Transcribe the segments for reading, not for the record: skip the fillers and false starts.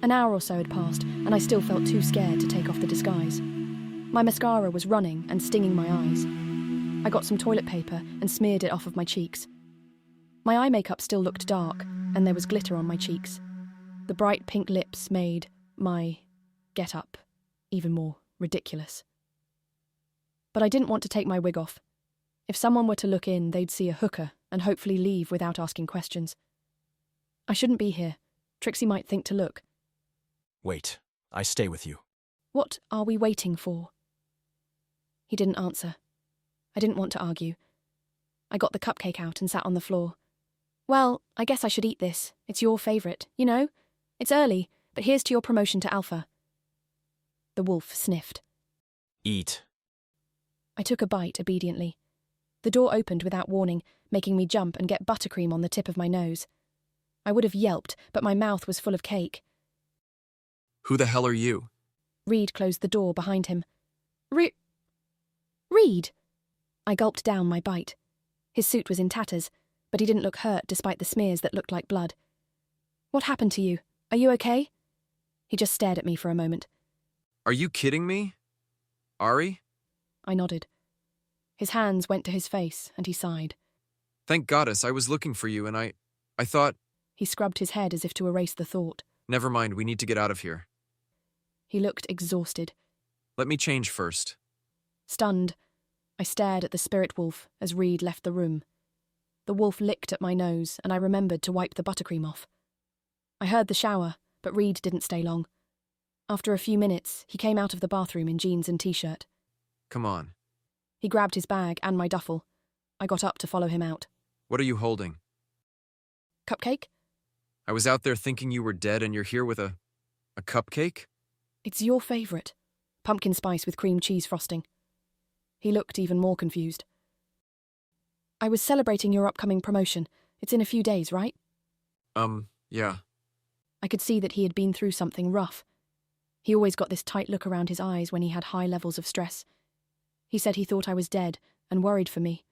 An hour or so had passed, and I still felt too scared to take off the disguise. My mascara was running and stinging my eyes. I got some toilet paper and smeared it off of my cheeks. My eye makeup still looked dark, and there was glitter on my cheeks. The bright pink lips made my get-up even more ridiculous. But I didn't want to take my wig off. If someone were to look in, they'd see a hooker and hopefully leave without asking questions. I shouldn't be here. Trixie might think to look. Wait, I stay with you. What are we waiting for? He didn't answer. I didn't want to argue. I got the cupcake out and sat on the floor. Well, I guess I should eat this. It's your favourite, you know? It's early, but here's to your promotion to Alpha. The wolf sniffed. Eat. I took a bite obediently. The door opened without warning, making me jump and get buttercream on the tip of my nose. I would have yelped, but my mouth was full of cake. Who the hell are you? Reed closed the door behind him. Reed! I gulped down my bite. His suit was in tatters, but he didn't look hurt despite the smears that looked like blood. What happened to you? Are you okay? He just stared at me for a moment. Are you kidding me? Ari? I nodded. His hands went to his face, and he sighed. Thank goddess, I was looking for you and I thought... He scrubbed his head as if to erase the thought. Never mind, we need to get out of here. He looked exhausted. Let me change first. Stunned, I stared at the spirit wolf as Reed left the room. The wolf licked at my nose, and I remembered to wipe the buttercream off. I heard the shower, but Reed didn't stay long. After a few minutes, he came out of the bathroom in jeans and t-shirt. Come on. He grabbed his bag and my duffel. I got up to follow him out. What are you holding? Cupcake? I was out there thinking you were dead and you're here with a cupcake? It's your favourite. Pumpkin spice with cream cheese frosting. He looked even more confused. I was celebrating your upcoming promotion. It's in a few days, right? Yeah. I could see that he had been through something rough. He always got this tight look around his eyes when he had high levels of stress. He said he thought I was dead and worried for me.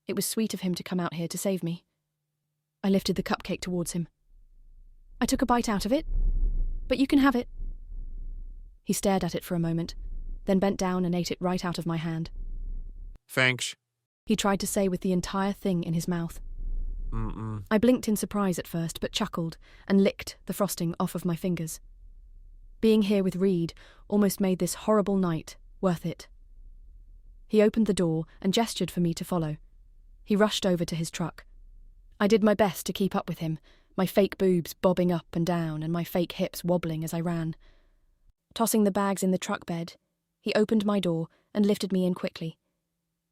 It was sweet of him to come out here to save me. I lifted the cupcake towards him. I took a bite out of it, but you can have it. He stared at it for a moment, then bent down and ate it right out of my hand. Thanks. He tried to say with the entire thing in his mouth. I blinked in surprise at first, but chuckled and licked the frosting off of my fingers. Being here with Reed almost made this horrible night worth it. He opened the door and gestured for me to follow. He rushed over to his truck. I did my best to keep up with him, my fake boobs bobbing up and down and my fake hips wobbling as I ran. Tossing the bags in the truck bed, he opened my door and lifted me in quickly.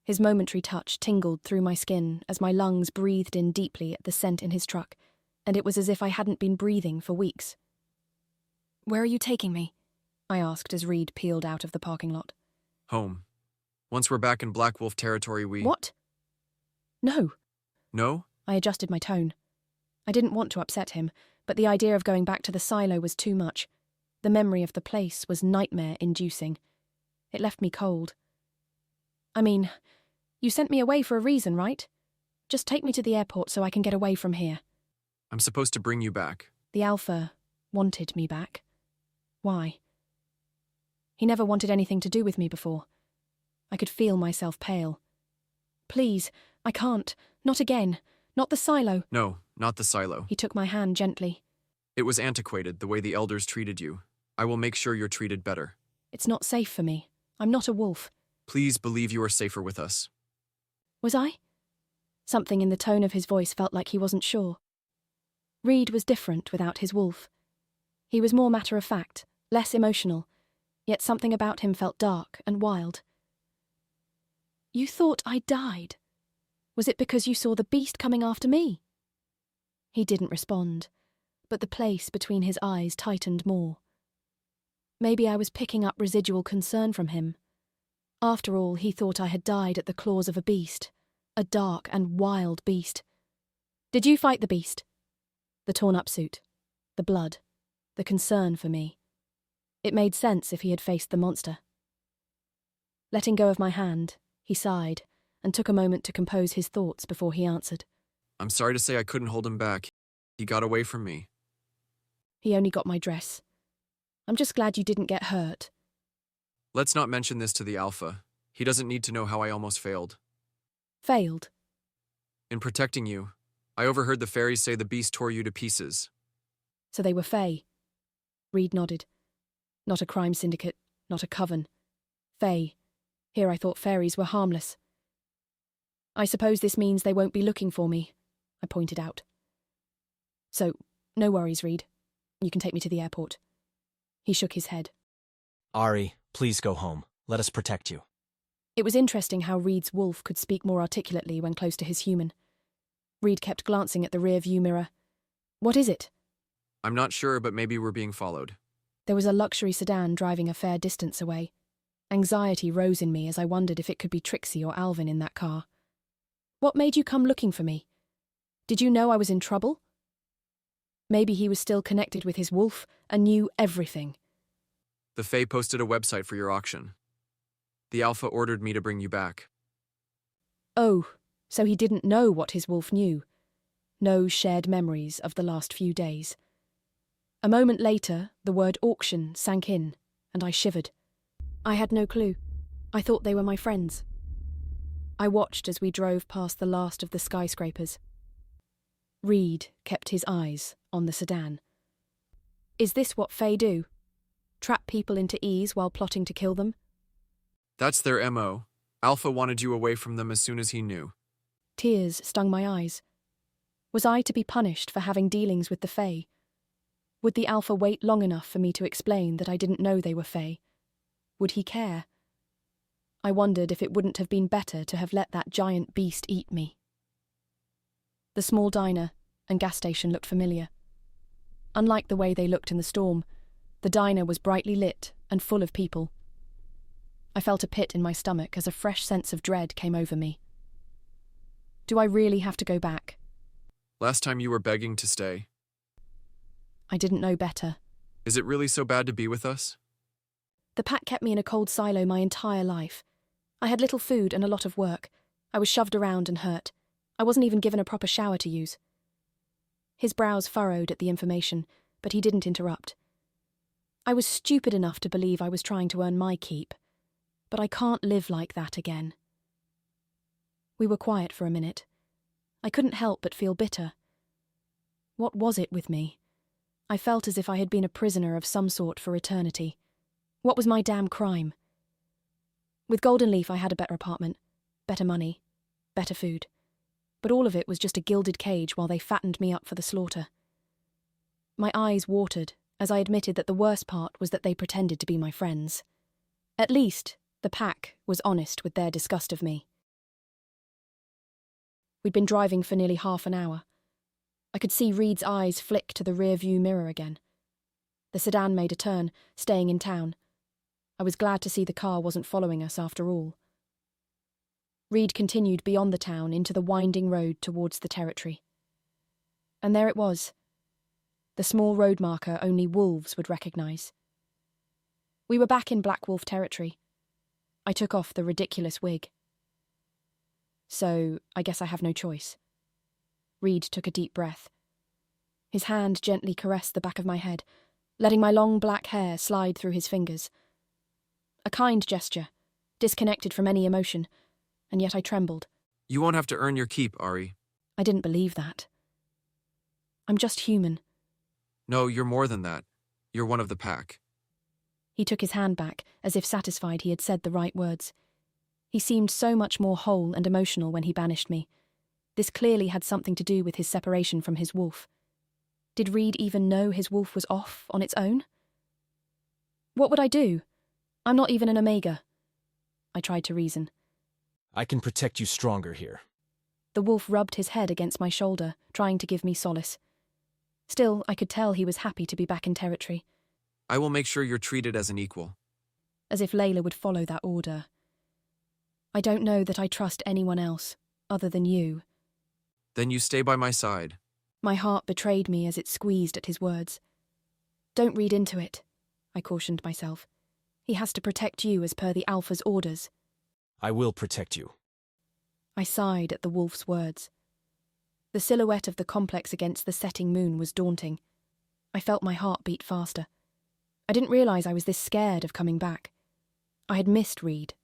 His momentary touch tingled through my skin as my lungs breathed in deeply at the scent in his truck, and it was as if I hadn't been breathing for weeks. "Where are you taking me?" I asked as Reed peeled out of the parking lot. Home. Once we're back in Black Wolf territory, we... What? No. No? I adjusted my tone. I didn't want to upset him, but the idea of going back to the silo was too much. The memory of the place was nightmare-inducing. It left me cold. I mean, you sent me away for a reason, right? Just take me to the airport so I can get away from here. I'm supposed to bring you back. The Alpha wanted me back. Why? He never wanted anything to do with me before. I could feel myself pale. Please, I can't. Not again. Not the silo. No, not the silo. He took my hand gently. It was antiquated, the way the elders treated you. I will make sure you're treated better. It's not safe for me. I'm not a wolf. Please believe you are safer with us. Was I? Something in the tone of his voice felt like he wasn't sure. Reed was different without his wolf. He was more matter-of-fact, less emotional. yet something about him felt dark and wild. "You thought I died? Was it because you saw the beast coming after me?" He didn't respond, but the place between his eyes tightened more. Maybe I was picking up residual concern from him. After all, he thought I had died at the claws of a beast, a dark and wild beast. "Did you fight the beast?" The torn-up suit, the blood, the concern for me. It made sense if he had faced the monster. Letting go of my hand, he sighed and took a moment to compose his thoughts before he answered. I'm sorry to say I couldn't hold him back. He got away from me. He only got my dress. I'm just glad you didn't get hurt. Let's not mention this to the Alpha. He doesn't need to know how I almost failed. Failed? In protecting you, I overheard the fairies say the beast tore you to pieces. So they were Fae? Reed nodded. Not a crime syndicate, not a coven. Fae. Here I thought fairies were harmless. I suppose this means they won't be looking for me, I pointed out. So, no worries, Reed. You can take me to the airport. He shook his head. Ari, please go home. Let us protect you. It was interesting how Reed's wolf could speak more articulately when close to his human. Reed kept glancing at the rear-view mirror. What is it? I'm not sure, but maybe we're being followed. There was a luxury sedan driving a fair distance away. Anxiety rose in me as I wondered if it could be Trixie or Alvin in that car. What made you come looking for me? Did you know I was in trouble? Maybe he was still connected with his wolf and knew everything. The Fae posted a website for your auction. The Alpha ordered me to bring you back. Oh, so he didn't know what his wolf knew. No shared memories of the last few days. A moment later, the word auction sank in, and I shivered. I had no clue. I thought they were my friends. I watched as we drove past the last of the skyscrapers. Reed kept his eyes on the sedan. Is this what Fae do? Trap people into ease while plotting to kill them? That's their MO. Alpha wanted you away from them as soon as he knew. Tears stung my eyes. Was I to be punished for having dealings with the Fae? Would the Alpha wait long enough for me to explain that I didn't know they were Fae? Would he care? I wondered if it wouldn't have been better to have let that giant beast eat me. The small diner and gas station looked familiar. Unlike the way they looked in the storm, the diner was brightly lit and full of people. I felt a pit in my stomach as a fresh sense of dread came over me. Do I really have to go back? Last time you were begging to stay. I didn't know better. Is it really so bad to be with us? The pack kept me in a cold silo my entire life. I had little food and a lot of work. I was shoved around and hurt. I wasn't even given a proper shower to use. His brows furrowed at the information, but he didn't interrupt. I was stupid enough to believe I was trying to earn my keep, but I can't live like that again. We were quiet for a minute. I couldn't help but feel bitter. What was it with me? I felt as if I had been a prisoner of some sort for eternity. What was my damn crime? With Golden Leaf I had a better apartment, better money, better food. But all of it was just a gilded cage while they fattened me up for the slaughter. My eyes watered as I admitted that the worst part was that they pretended to be my friends. At least, the pack was honest with their disgust of me. We'd been driving for nearly half an hour. I could see Reed's eyes flick to the rear-view mirror again. The sedan made a turn, staying in town. I was glad to see the car wasn't following us after all. Reed continued beyond the town into the winding road towards the territory. And there it was. The small road marker only wolves would recognise. We were back in Black Wolf territory. I took off the ridiculous wig. So, I guess I have no choice. Reed took a deep breath. His hand gently caressed the back of my head, letting my long black hair slide through his fingers. A kind gesture, disconnected from any emotion, and yet I trembled. You won't have to earn your keep, Ari. I didn't believe that. I'm just human. No, you're more than that. You're one of the pack. He took his hand back, as if satisfied he had said the right words. He seemed so much more whole and emotional when he banished me. This clearly had something to do with his separation from his wolf. Did Reed even know his wolf was off on its own? What would I do? I'm not even an Omega. I tried to reason. I can protect you stronger here. The wolf rubbed his head against my shoulder, trying to give me solace. Still, I could tell he was happy to be back in territory. I will make sure you're treated as an equal. As if Layla would follow that order. I don't know that I trust anyone else, other than you. Then you stay by my side. My heart betrayed me as it squeezed at his words. Don't read into it, I cautioned myself. He has to protect you as per the Alpha's orders. I will protect you. I sighed at the wolf's words. The silhouette of the complex against the setting moon was daunting. I felt my heart beat faster. I didn't realize I was this scared of coming back. I had missed Reed.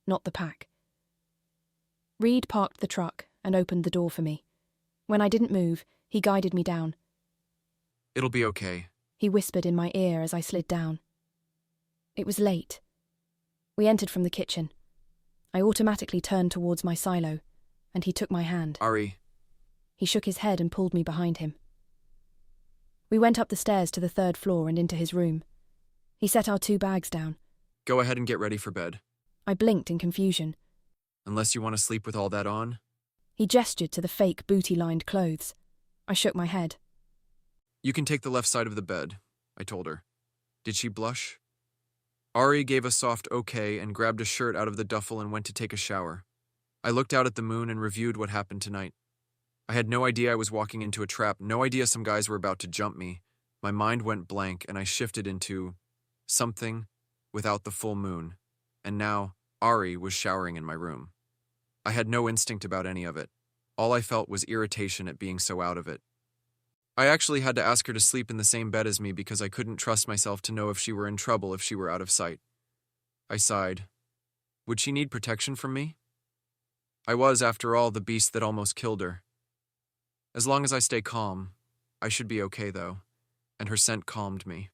Not the pack. Reed parked the truck and opened the door for me. When I didn't move, he guided me down. It'll be okay. He whispered in my ear as I slid down. It was late. We entered from the kitchen. I automatically turned towards my silo, and he took my hand. Ari. He shook his head and pulled me behind him. We went up the stairs to the 3rd floor and into his room. He set our 2 bags down. Go ahead and get ready for bed. I blinked in confusion. Unless you want to sleep with all that on. He gestured to the fake booty-lined clothes. I shook my head. You can take the left side of the bed, I told her. Did she blush? Ari gave a soft okay and grabbed a shirt out of the duffel and went to take a shower. I looked out at the moon and reviewed what happened tonight. I had no idea I was walking into a trap, no idea some guys were about to jump me. My mind went blank and I shifted into something without the full moon. And now, Ari was showering in my room. I had no instinct about any of it. All I felt was irritation at being so out of it. I actually had to ask her to sleep in the same bed as me because I couldn't trust myself to know if she were in trouble if she were out of sight. I sighed. Would she need protection from me? I was, after all, the beast that almost killed her. As long as I stay calm, I should be okay though, and her scent calmed me.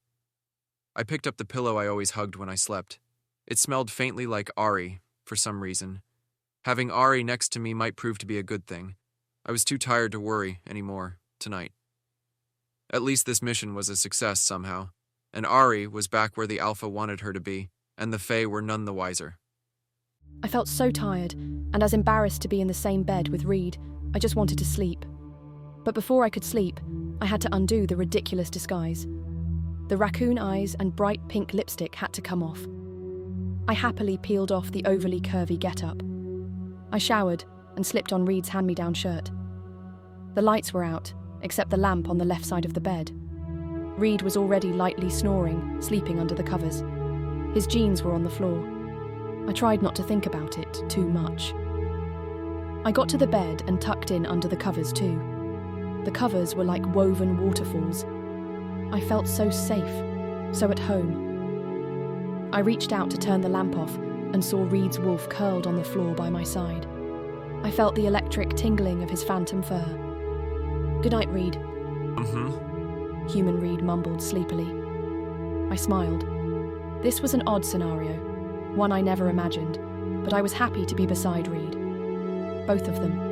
I picked up the pillow I always hugged when I slept. It smelled faintly like Ari, for some reason. Having Ari next to me might prove to be a good thing. I was too tired to worry anymore tonight. At least this mission was a success somehow, and Ari was back where the Alpha wanted her to be, and the Fae were none the wiser. I felt so tired, and as embarrassed to be in the same bed with Reed, I just wanted to sleep. But before I could sleep, I had to undo the ridiculous disguise. The raccoon eyes and bright pink lipstick had to come off. I happily peeled off the overly curvy getup. I showered and slipped on Reed's hand-me-down shirt. The lights were out, except the lamp on the left side of the bed. Reed was already lightly snoring, sleeping under the covers. His jeans were on the floor. I tried not to think about it too much. I got to the bed and tucked in under the covers too. The covers were like woven waterfalls. I felt so safe, so at home. I reached out to turn the lamp off and saw Reed's wolf curled on the floor by my side. I felt the electric tingling of his phantom fur. "Good night, Reed." Human Reed mumbled sleepily. I smiled. This was an odd scenario, one I never imagined, but I was happy to be beside Reed. Both of them.